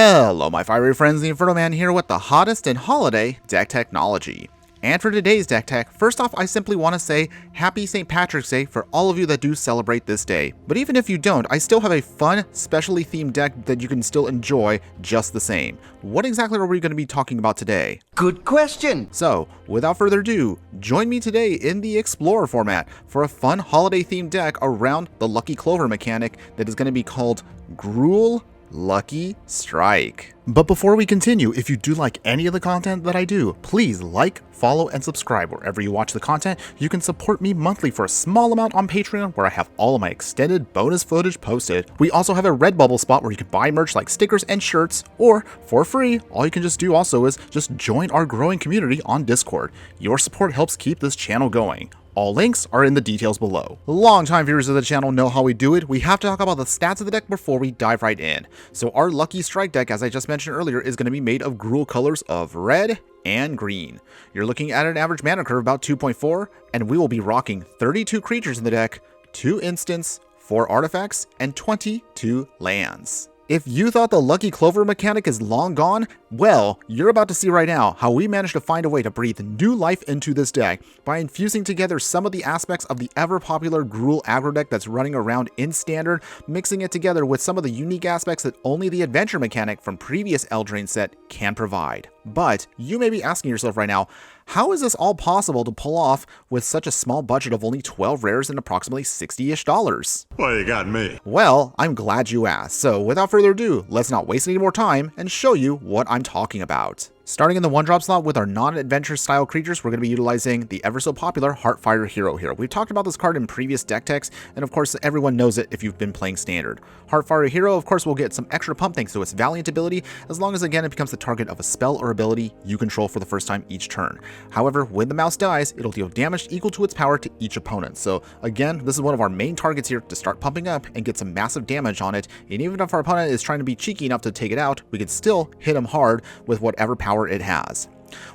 Hello my fiery friends, the Infernoman here with the hottest in holiday deck technology. And for today's deck tech, first off I simply want to say happy St. Patrick's Day for all of you that do celebrate this day. But even if you don't, I still have a fun, specially themed deck that you can still enjoy just the same. What exactly are we going to be talking about today? Good question! So, without further ado, join me today in the Explorer format for a fun holiday themed deck around the Lucky Clover mechanic that is going to be called Gruul Lucky Strike. But before we continue, if you do like any of the content that I do, please like, follow, and subscribe wherever you watch the content. You can support me monthly for a small amount on Patreon, where I have all of my extended bonus footage posted. We also have a Redbubble spot where you can buy merch like stickers and shirts, or for free, all you can just do also is just join our growing community on Discord. Your support helps keep this channel going. All links are in the details below. Longtime viewers of the channel know how we do it. We have to talk about the stats of the deck before we dive right in. So our Lucky Strike deck, as I just mentioned earlier, is going to be made of Gruul colors of red and green. You're looking at an average mana curve about 2.4, and we will be rocking 32 creatures in the deck, 2 instants, 4 artifacts, and 22 lands. If you thought the Lucky Clover mechanic is long gone, well, you're about to see right now how we managed to find a way to breathe new life into this deck by infusing together some of the aspects of the ever-popular Gruul aggro deck that's running around in Standard, mixing it together with some of the unique aspects that only the adventure mechanic from previous Eldraine set can provide. But you may be asking yourself right now, how is this all possible to pull off with such a small budget of only 12 rares and approximately $60-ish? Well, you got me. Well, I'm glad you asked. So without further ado, let's not waste any more time and show you what I'm talking about. Starting in the 1-drop slot with our non-adventure style creatures, we're going to be utilizing the ever so popular Heartfire Hero here. We've talked about this card in previous deck techs, and of course everyone knows it if you've been playing Standard. Heartfire Hero, of course, will get some extra pump thanks to its Valiant ability, as long as again it becomes the target of a spell or ability you control for the first time each turn. However, when the mouse dies, it'll deal damage equal to its power to each opponent. So again, this is one of our main targets here to start pumping up and get some massive damage on it, and even if our opponent is trying to be cheeky enough to take it out, we can still hit him hard with whatever power it has.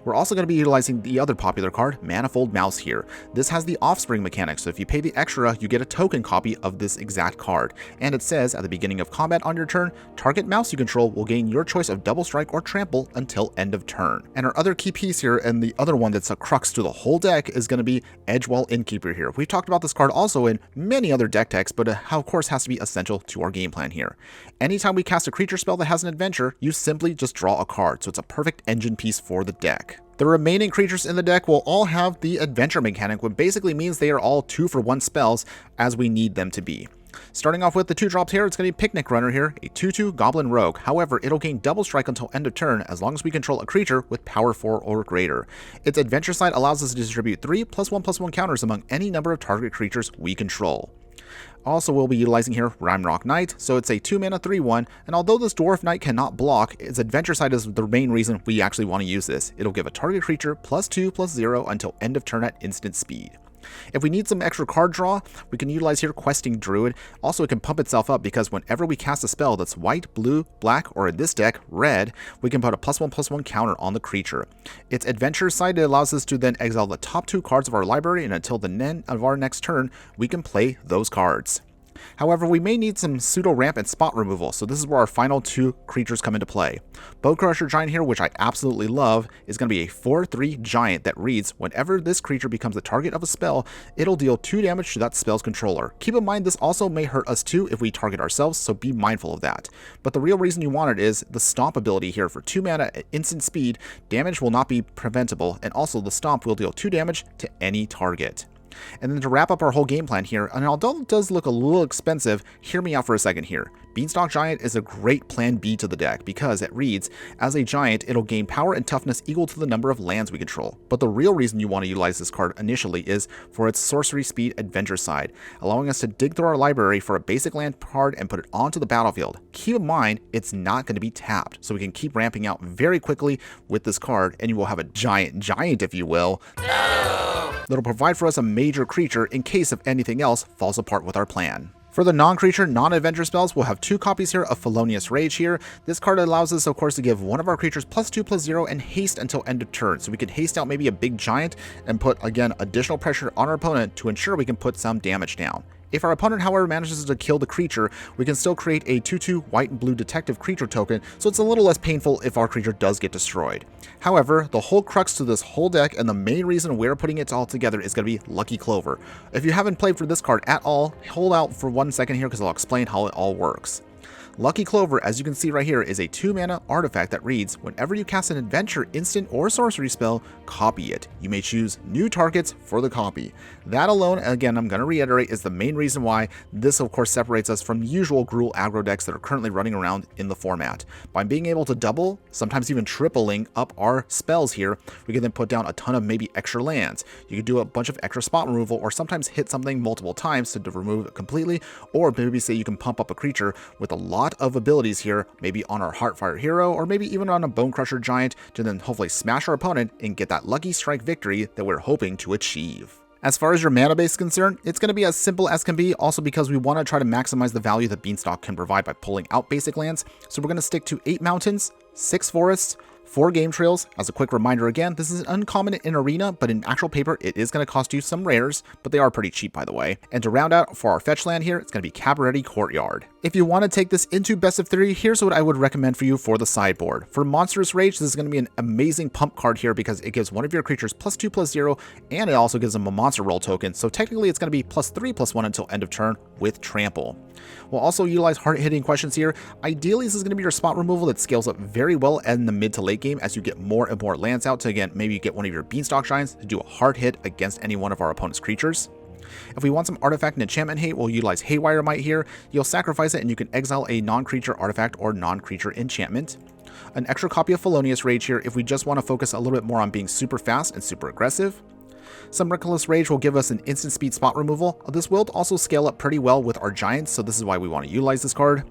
We're also going to be utilizing the other popular card, Manifold Mouse here. This has the Offspring mechanic, so if you pay the extra, you get a token copy of this exact card. And it says, at the beginning of combat on your turn, target mouse you control will gain your choice of Double Strike or Trample until end of turn. And our other key piece here, and the other one that's a crux to the whole deck, is going to be Edgewell Innkeeper here. We've talked about this card also in many other deck techs, but of course has to be essential to our game plan here. Anytime we cast a creature spell that has an adventure, you simply just draw a card, so it's a perfect engine piece for the deck. The remaining creatures in the deck will all have the adventure mechanic, which basically means they are all 2-for-1 spells as we need them to be. Starting off with the 2-drops here, it's going to be Picnic Runner here, a 2/2 Goblin Rogue. However, it'll gain Double Strike until end of turn as long as we control a creature with power 4 or greater. Its adventure side allows us to distribute 3 +1/+1 counters among any number of target creatures we control. Also, we'll be utilizing here Rimrock Knight, so it's a 2-mana 3/1, and although this Dwarf Knight cannot block, its adventure side is the main reason we actually want to use this. It'll give a target creature +2/+0 until end of turn at instant speed. If we need some extra card draw, we can utilize here Questing Druid. Also, it can pump itself up because whenever we cast a spell that's white, blue, black, or in this deck, red, we can put a +1/+1 counter on the creature. Its adventure side allows us to then exile the top 2 cards of our library, and until the end of our next turn, we can play those cards. However, we may need some pseudo ramp and spot removal, so this is where our final 2 creatures come into play. Bone Crusher Giant here, which I absolutely love, is going to be a 4/3 giant that reads, whenever this creature becomes the target of a spell, it'll deal 2 damage to that spell's controller. Keep in mind this also may hurt us too if we target ourselves, so be mindful of that. But the real reason you want it is the Stomp ability here for 2 mana at instant speed. Damage will not be preventable, and also the Stomp will deal 2 damage to any target. And then to wrap up our whole game plan here, and although it does look a little expensive, hear me out for a second here. Beanstalk Giant is a great plan B to the deck because it reads, as a giant, it'll gain power and toughness equal to the number of lands we control. But the real reason you want to utilize this card initially is for its sorcery speed adventure side, allowing us to dig through our library for a basic land card and put it onto the battlefield. Keep in mind, it's not going to be tapped, so we can keep ramping out very quickly with this card, and you will have a giant if you will. That'll provide for us a major creature in case if anything else falls apart with our plan. For the non-creature, non-adventure spells, we'll have 2 copies here of Felonious Rage here. This card allows us, of course, to give one of our creatures +2/+0 and haste until end of turn. So we can haste out maybe a big giant and put, again, additional pressure on our opponent to ensure we can put some damage down. If our opponent, however, manages to kill the creature, we can still create a 2/2 white and blue detective creature token, so it's a little less painful if our creature does get destroyed. However, the whole crux to this whole deck and the main reason we're putting it all together is going to be Lucky Clover. If you haven't played for this card at all, hold out for 1 second here because I'll explain how it all works. Lucky Clover, as you can see right here, is a 2-mana artifact that reads, whenever you cast an adventure, instant, or sorcery spell, copy it. You may choose new targets for the copy. That alone, again, I'm going to reiterate, is the main reason why this, of course, separates us from usual Gruul aggro decks that are currently running around in the format. By being able to double, sometimes even tripling up our spells here, we can then put down a ton of maybe extra lands. You could do a bunch of extra spot removal, or sometimes hit something multiple times to remove it completely, or maybe say you can pump up a creature with a lot of abilities here, maybe on our Heartfire hero, or maybe even on a Bone Crusher giant, to then hopefully smash our opponent and get that lucky strike victory that we're hoping to achieve. As far as your mana base is concerned, it's going to be as simple as can be, also because we want to try to maximize the value that Beanstalk can provide by pulling out basic lands, so we're going to stick to 8 mountains, 6 forests, 4 game trails. As a quick reminder again, this is an uncommon in Arena, but in actual paper it is going to cost you some rares, but they are pretty cheap by the way. And to round out for our fetch land here, it's going to be Cabaretti Courtyard. If you want to take this into best of 3, here's what I would recommend for you for the sideboard. For Monstrous Rage, this is going to be an amazing pump card here because it gives one of your creatures +2/+0, and it also gives them a monster roll token, so technically it's going to be +3/+1 until end of turn with Trample. We'll also utilize hard-hitting questions here. Ideally, this is going to be your spot removal that scales up very well in the mid to late game as you get more and more lands out to, again, maybe get one of your Beanstalk Giants to do a hard hit against any one of our opponent's creatures. If we want some artifact and enchantment hate, we'll utilize Haywire Might here. You'll sacrifice it and you can exile a non-creature artifact or non-creature enchantment. An extra copy of Felonious Rage here if we just want to focus a little bit more on being super fast and super aggressive. Some Reckless Rage will give us an instant speed spot removal. This will also scale up pretty well with our giants, so this is why we want to utilize this card.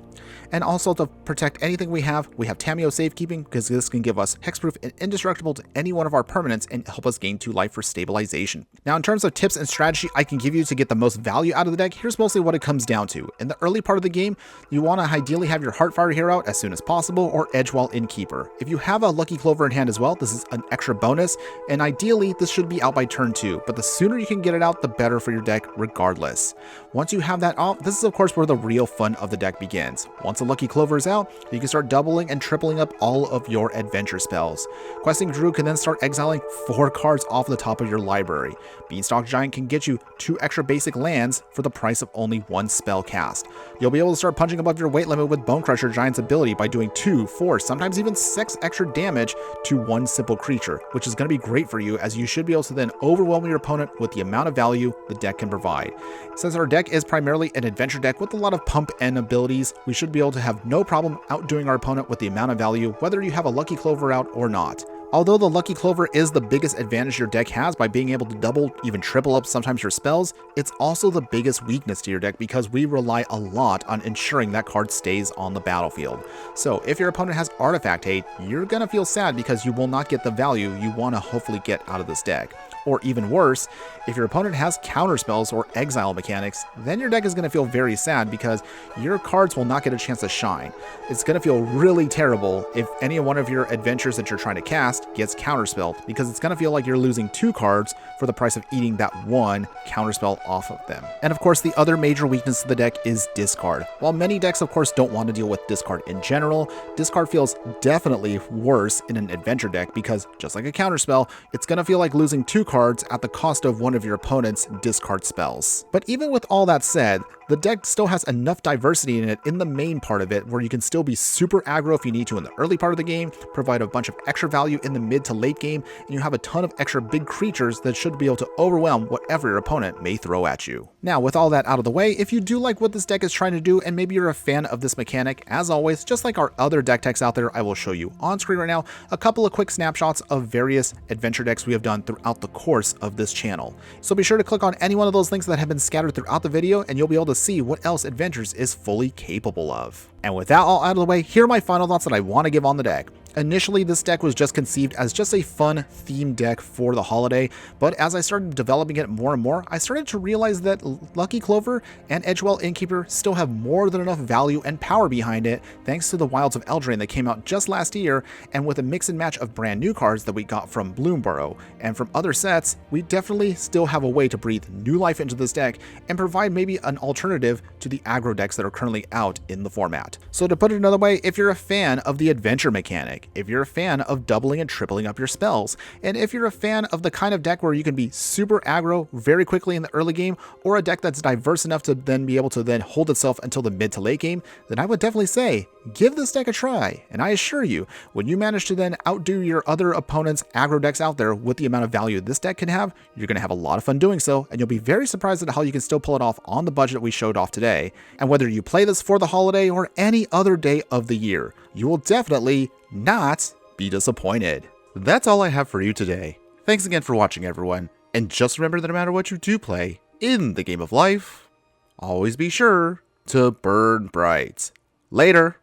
And also to protect anything we have Tamiyo Safekeeping, because this can give us hexproof and indestructible to any one of our permanents and help us gain 2 life for stabilization. Now in terms of tips and strategy I can give you to get the most value out of the deck, here's mostly what it comes down to. In the early part of the game, you want to ideally have your Heartfire hero out as soon as possible, or Edgewall Innkeeper. If you have a Lucky Clover in hand as well, this is an extra bonus, and ideally this should be out by turn 2, but the sooner you can get it out, the better for your deck regardless. Once you have that out, this is of course where the real fun of the deck begins. Once a Lucky Clover is out, you can start doubling and tripling up all of your adventure spells. Questing Druid can then start exiling 4 cards off the top of your library. Beanstalk Giant can get you 2 extra basic lands for the price of only 1 spell cast. You'll be able to start punching above your weight limit with Bone Crusher Giant's ability by doing 2, 4, sometimes even 6 extra damage to 1 simple creature, which is going to be great for you as you should be able to then overwhelm your opponent with the amount of value the deck can provide. Since our deck is primarily an adventure deck with a lot of pump and abilities, we should be able to have no problem outdoing our opponent with the amount of value, whether you have a Lucky Clover out or not. Although the Lucky Clover is the biggest advantage your deck has by being able to double, even triple up sometimes your spells, it's also the biggest weakness to your deck because we rely a lot on ensuring that card stays on the battlefield. So if your opponent has Artifact Hate, you're gonna feel sad because you will not get the value you want to hopefully get out of this deck. Or even worse, if your opponent has counter spells or exile mechanics, then your deck is going to feel very sad because your cards will not get a chance to shine. It's going to feel really terrible if any one of your adventures that you're trying to cast gets counterspelled, because it's going to feel like you're losing 2 cards for the price of eating that 1 counterspell off of them. And of course, the other major weakness of the deck is discard. While many decks of course don't want to deal with discard in general, discard feels definitely worse in an adventure deck because just like a counterspell, it's going to feel like losing 2 cards at the cost of one of your opponent's discard spells. But even with all that said, the deck still has enough diversity in it in the main part of it where you can still be super aggro if you need to in the early part of the game, provide a bunch of extra value in the mid to late game, and you have a ton of extra big creatures that should be able to overwhelm whatever your opponent may throw at you. Now, with all that out of the way, if you do like what this deck is trying to do and maybe you're a fan of this mechanic, as always, just like our other deck techs out there, I will show you on screen right now a couple of quick snapshots of various adventure decks we have done throughout the course of this channel. So be sure to click on any one of those links that have been scattered throughout the video and you'll be able to see what else Adventures is fully capable of. And with that all out of the way, here are my final thoughts that I want to give on the deck. Initially, this deck was just conceived as just a fun theme deck for the holiday, but as I started developing it more and more, I started to realize that Lucky Clover and Edgewell Innkeeper still have more than enough value and power behind it, thanks to the Wilds of Eldraine that came out just last year, and with a mix and match of brand new cards that we got from Bloomborough and from other sets, we definitely still have a way to breathe new life into this deck and provide maybe an alternative to the aggro decks that are currently out in the format. So to put it another way, if you're a fan of the adventure mechanic, if you're a fan of doubling and tripling up your spells, and if you're a fan of the kind of deck where you can be super aggro very quickly in the early game, or a deck that's diverse enough to then be able to then hold itself until the mid to late game, then I would definitely say, give this deck a try. And I assure you, when you manage to then outdo your other opponent's aggro decks out there with the amount of value this deck can have, you're going to have a lot of fun doing so, and you'll be very surprised at how you can still pull it off on the budget we showed off today. And whether you play this for the holiday or any other day of the year, you will definitely not be disappointed. That's all I have for you today. Thanks again for watching, everyone. And just remember that no matter what you do play in the game of life, always be sure to burn bright. Later.